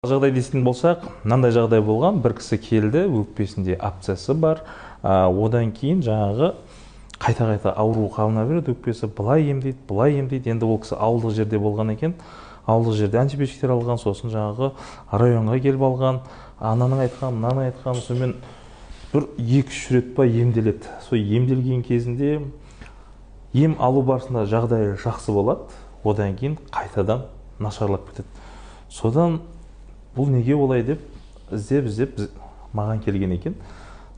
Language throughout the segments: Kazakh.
Жағдай дейтін болсақ, мынандай жағдай болған, бір кісі келді, өкпесінде абсцесі бар, одан кейін жаңағы қайта-қайта ауру қабына береді, өкпесі былай емдейді. Енді ол кісі ауылдық жерде болған екен, ауылдық жерде антибиотиктер алған, сосын жаңағы районға келіп алған, ананың айтқан, мынаның айтқан, сонымен бір 2-3 рет па емделеді. Сол емделген кезінде ем алу барысында жағдайы жақсы болады, одан кейін қайтадан нашарлап кетеді. Содан бұл неге олай деп іздеп маған келген екен.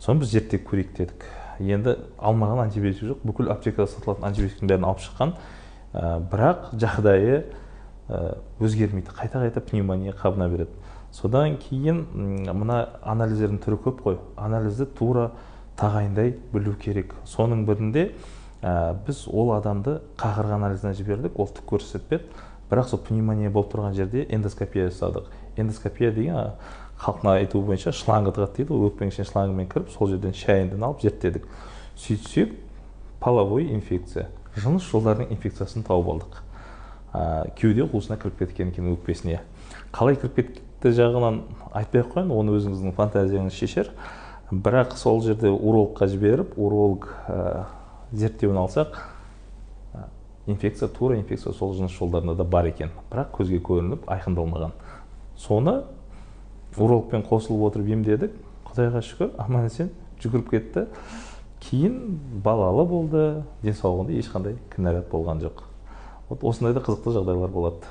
Соны біз зерттеп көрейік дедік. Енді алмаған антибиотик жоқ, бүкіл аптекада сатылатын антибиотиктің бәрін алып шыққан, бірақ жағдайы өзгермейді, қайта-қайта пневмония қабына береді. Содан кейін мына анализдердің түрі көп қой, анализді тура тағайындай білу керек. Соның бірінде біз ол адамды қақырға анализіне жібердік, ол түк көрсетпеді, бірақ сол пневмония болып тұрған жерде эндоскопия жасадық. Эндоскопия деген халықтың айтуы бойынша шланг тығады дейді, өкпенің ішіне шлангымен кіріп, сол жерден шайындыны алып зерттедік. Сөйтсек, половой инфекция, жыныс жолдарының инфекциясын тауып алдық. Кеуде қуысына кіріп кеткен екен өкпесіне. Қалай кіріп кетті жағынан айтпай ақ қояйын, оны өзіңіздің фантазияңыз шешер. Бірақ сол жерде урологқа жіберіп, уролог зерттеуін алсақ, инфекция, тура инфекция сол жыныс жолдарында да бар екен, бірақ көзге көрініп айқындалмаған. Соны урологпен қосылып отырып емдедік, Құдайға шүкір, аман-есен жүгіріп кетті. Кейін балалы болды, денсаулығында ешқандай кінәрат болған жоқ. Осындай да қызықты жағдайлар болады.